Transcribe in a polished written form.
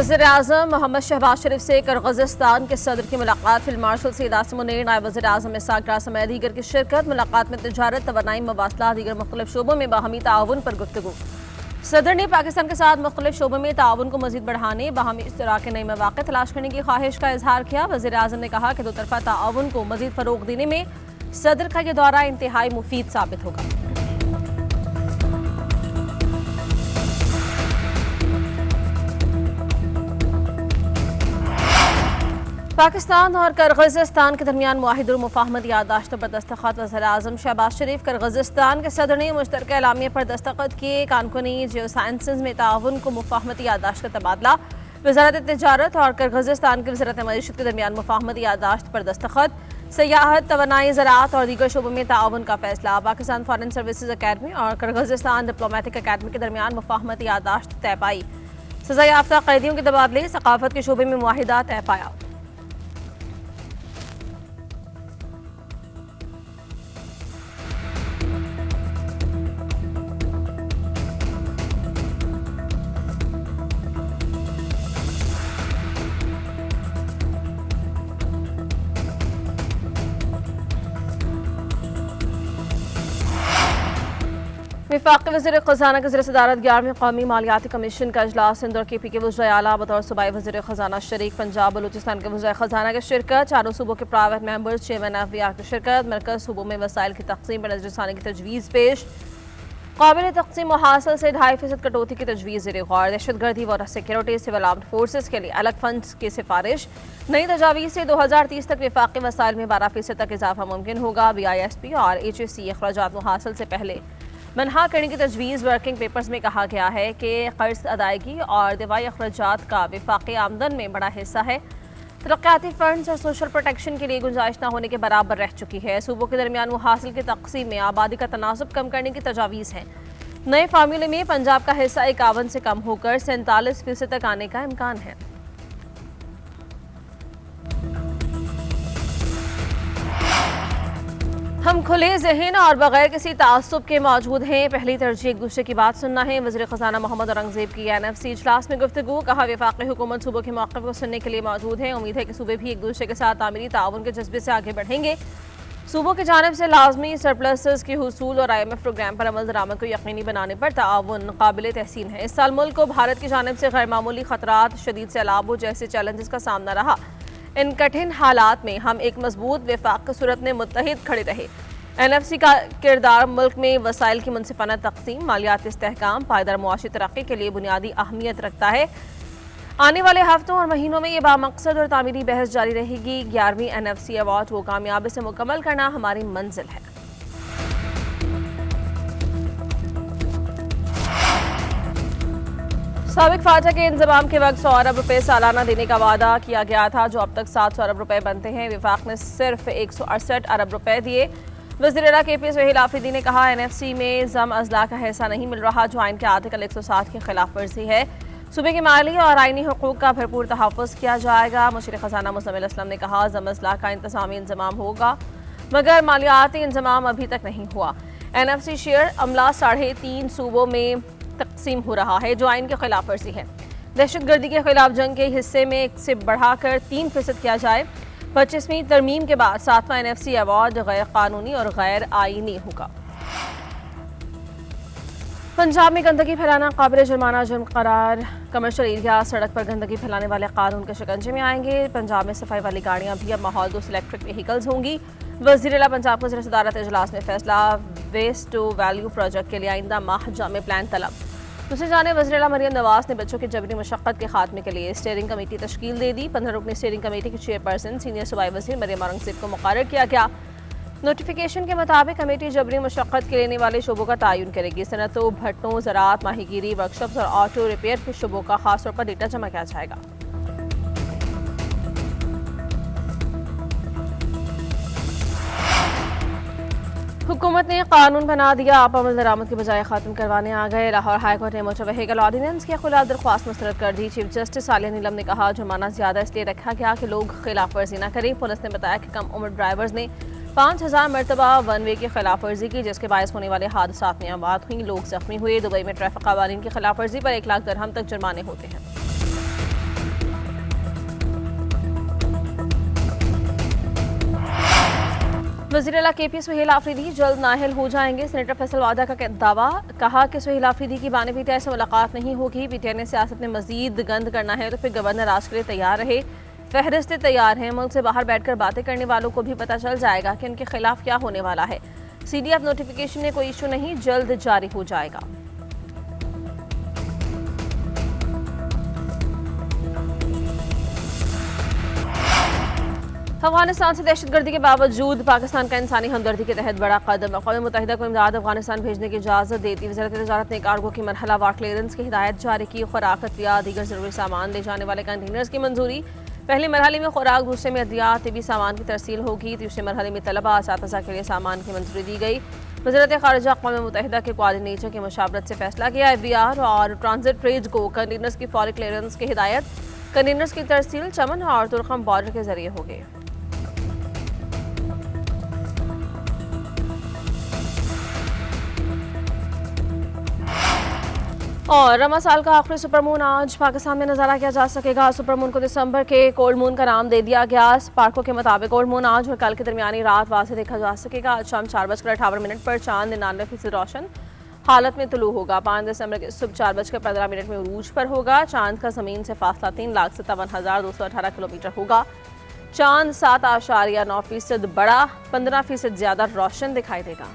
वज़ीर आज़म मोहम्मद शहबाज शरीफ से किर्गिज़स्तान के सदर की मुलाकात। फिल्म मार्शल सईद आसिम मुनीर, नायब वज़ीर आज़म इसाक डार समेत दीगर की शिरकत। मुलाकात में तजारत, तवानाई, मवासलात, दीगर मुख्तलिफ शोबों में बाहमी ताउन पर गुफ्तगू। सदर ने पाकिस्तान के साथ मुख्तलिफ शोबों में ताउन को मज़ीद बढ़ाने, बाहमी इश्तराक के नए मौक़े तलाश करने की ख्वाहिश का इजहार किया। वज़ीर आज़म ने कहा कि दो तरफ़ा ताउन को मज़ीद फ़रोग़ देने में सदर का यह दौरा इंतहाई मुफीद साबित होगा। पाकिस्तान और किर्गिज़स्तान के दरमियान मुआहिदुल मुफ़ाहमत याददाश्त पर दस्तखत। वज़ीर आज़म शहबाज शरीफ किर्गिज़स्तान के सदर ने मुश्तरका एलामिया पर दस्तखत किए। कानकुनी जियो साइंसेज में ताउन को मुफ़ाहमती याददाश्त का तबादला। वज़ारत तिजारत और किर्गिज़स्तान की वज़ारत मईशत के दरमियान मुफ़ाहमती याददाश्त पर दस्तखत। सयाहत, तवानाई, ज़राअत और दीगर शोबों में ताउन का फैसला। पाकिस्तान फॉरेन सर्विसेज अकेडमी और किर्गिज़स्तान डिप्लोमेटिक अकेडमी के दरमियान मुफ़ाहमती याददाश्त तय पाई। सज़ा याफ्ता कैदियों के तबादले, सकाफत के शोबे में मुआहिदा तय पाया। वफाकी वज़ीर ख़ज़ाना के ज़रिए सदारत 11वीं कौमी मालियाती कमीशन का अजलास। इंदौर के पी के वज़ीर आला बतौर सूबाई वज़ीर ख़ज़ाना शरीक। पंजाब बलूचिस्तान के वज़ीर ख़ज़ाना की शिरकत। चारों सूबों के प्राइवेट मेंबर्स, चेयरमैन FBR की शिरकत। मरकज़ सूबों में वसाइल की तक़सीम पर नज़रसानी की तजवीज़ पेश। काबिल तक़सीम मुहासल से 2.5% कटौती की तजवीज़ ज़ेर गौर। दहशतगर्दी व सिक्योरिटी, सिविल आर्म्ड फोर्सेस के लिए अलग फंड्स की सिफारिश। नई तजावीज़ से 2030 तक वफाकी वसाइल में 12% तक इजाफा मुमकिन होगा। BISP और HSC अखराजात मुहासल से पहले मनहा करने की तजवीज़। वर्किंग पेपर्स में कहा गया है कि कर्ज अदायगी और दिवाई अखराजात का वफाकी आमदन में बड़ा हिस्सा है। तरक्याती फंड्स और सोशल प्रोटेक्शन के लिए गुंजाइश न होने के बराबर रह चुकी है। सूबों के दरमियान मुहासिल की तक़सीम में आबादी का तनासुब कम करने की तजावीज़ है। नए फार्मूले में पंजाब का हिस्सा 51 से कम होकर 47% तक आने का इम्कान है। हम खुले ज़हन और बगैर किसी तासुब के मौजूद हैं। पहली तरजीह एक दूसरे की बात सुनना है। वज़ीर ख़ज़ाना मोहम्मद औरंगज़ेब की NFC इजलास में गुफ्तगू। कहा वफाकी हुकूमत सूबों के मौक़िफ़ को सुनने के लिए मौजूद है। उम्मीद है कि सूबे भी एक दूसरे के साथ तामीरी ताउन के जज्बे से आगे बढ़ेंगे। सूबों की जानिब से लाजमी सरप्लसेस की हुसूल और IMF प्रोग्राम पर अमल दरामद को यकीनी बनाने पर ताउन काबिल तहसीन है। इस साल मुल्क को भारत की जानिब से गैर मामूली ख़तरात, शदीद सैलाबों जैसे चैलेंजेस का सामना रहा। इन कठिन हालात में हम एक मजबूत वफाक की सूरत में मुत्तहिद खड़े रहे। NFC का किरदार मुल्क में वसाइल की मुनसिफाना तक़सीम, मालियाती इस्तेहकाम, पायदार मुआशी तरक्की के लिए बुनियादी अहमियत रखता है। आने वाले हफ्तों और महीनों में ये बामकसद और तामीरी बहस जारी रहेगी। 11वीं NFC अवार्ड को कामयाबी से मुकम्मल करना हमारी मंजिल है। साबिक फ़ाजा के इंतजाम के वक्त 100 अरब रुपये सालाना देने का वादा किया गया था, जो अब तक 700 अरब रुपये बनते हैं। वफाक ने सिर्फ 168 अरब रुपये दिए। वज़ीर आला KP सुहेल आफरीदी ने कहा NFC में ज़म अज़ला का हिस्सा नहीं मिल रहा, जो आइन के आर्टिकल 160 की खिलाफ वर्जी है। सूबे के माली और आइनी हुकूक का भरपूर तहफ़्फ़ुज़ किया जाएगा। मुशीर ख़ज़ाना मुज़म्मिल असलम ने कहा ज़म अज़ला का इंतज़ामी इंतज़ाम होगा, मगर मालियाती इंतज़ाम अभी तक नहीं हुआ। NFC शेयर अमला 3.5 सूबों में तकसीम हो रहा है, जो आइन की खिलाफ वर्जी है। दहशतगर्दी के खिलाफ जंग के हिस्से में 1 से बढ़ाकर 3% किया जाए। 25वीं तरमीम के बाद 7वां NFC अवार्ड गैर कानूनी और गैर आइनी होगा। पंजाब में गंदगी फैलाना काबिल जुर्माना जुर्म करार। कमर्शियल एरिया सड़क पर गंदगी फैलाने वाले कानून के शिकंजे में आएंगे। पंजाब में सफाई वाली गाड़ियां भी अब माहौल दोस्त इलेक्ट्रिक व्हीकल्स होंगी। वज़ीर आला पंजाब के सदारत इजलास में फैसला। वेस्ट टू वैल्यू प्रोजेक्ट के लिए आइंदा माह जामे प्लान तलब। दूसरी जाने वज़ीर आला मरियम नवाज ने बच्चों की जबरी मशक्क़त के खात्मे के लिए स्टीयरिंग कमेटी तश्कील दे दी। 15 रुकनी स्टीयरिंग कमेटी की चेयरपर्सन सीनियर सूबाई वज़ीर मरियम औरंगज़ेब को मुक़र्रर किया गया। नोटिफिकेशन के मुताबिक कमेटी जबरी मशक्क़त के लेने वाले शोबों का तयन करेगी। सनतों, भट्टों, ज़राअत, माहीगीरी, वर्कशॉप्स और ऑटो रिपेयर के शोबों का खास तौर पर डेटा जमा किया जाएगा। हुकूमत ने कानून बना दिया, आप अमल दरामद के बजाय खात्म करवाने आ गए। लाहौर हाई कोर्ट ने मोटर व्हीकल ऑर्डिनेंस के खिलाफ दरख्वास्त मुस्तरद कर दी। चीफ जस्टिस आलिया नीलम ने कहा जुर्माना ज्यादा इसलिए रखा गया कि लोग खिलाफ वर्जी न करें। पुलिस ने बताया कि कम उम्र ड्राइवर्स ने 5000 मरतबा वन वे की खिलाफ वर्जी की, जिसके बायस होने वाले हादसात में आबाद हुई, लोग जख्मी हुए। दुबई में ट्रैफिक कवानीन की खिलाफ वर्जी पर 1 लाख दिरहम तक जुर्माने होते हैं। वज़ीर आला KP सुहेल आफरीदी जल्द नाअहल हो जाएंगे। सेनेटर फैसल वादा का दावा, कहा कि सुहेल आफरीदी की बानी PTI से मुलाकात नहीं होगी। PTI ने सियासत में मजीद गंद करना है तो फिर गवर्नर आज के लिए तैयार रहे, फहरिस्तें तैयार हैं। मुल्क से बाहर बैठकर बातें करने वालों को भी पता चल जाएगा कि उनके खिलाफ क्या होने वाला है। CDF नोटिफिकेशन में कोई इशू नहीं, जल्द जारी हो जाएगा। अफगानिस्तान से दहशतगर्दी के बावजूद पाकिस्तान का इंसानी हमदर्दी के तहत बड़ा कदम। अक़वाम मुत्तहिदा को इमदाद अफगानिस्तान भेजने की इजाज़त देती वज़ारत तजारत ने कार्गो की मरहलावार क्लियरेंस की हिदायत जारी की। खुराक, अद्वियात, दीगर ज़रूरी सामान ले जाने वाले कंटेनर्स की मंजूरी। पहले मरहले में खुराक, दूसरे में अद्वियात, तिबी सामान की तरसील होगी। तीसरे मरहले में तलबा, असातिज़ा के लिए सामान की मंजूरी दी गई। वज़ारत ख़ारिजा अक़वाम मुत्तहिदा के कोऑर्डिनेटर की मशावरत से फैसला किया। FBR और ट्रांजिट ट्रेड को कंटेनर्स की फौरी क्लियरेंस की हिदायत। कंटेनर्स की तरसील चमन और तुर्कम बॉर्डर के जरिए होगी। और रमा साल का आखिरी सुपरमून आज पाकिस्तान में नज़ारा किया जा सकेगा। सुपरमून को दिसंबर के कोल्ड मून का नाम दे दिया गया। स्पार्को के मुताबिक कोल्ड मून आज और कल के दरमियानी रात वाज़ेह देखा जा सकेगा। आज शाम 4:58 पर चांद 99% रोशन हालत में तुलू होगा। 5 दिसंबर के सुबह 4:15 में उरूज पर होगा। चांद का ज़मीन से फासला 3,57,218 किलोमीटर होगा। चांद 7.9% बड़ा, 15% ज़्यादा रोशन दिखाई देगा।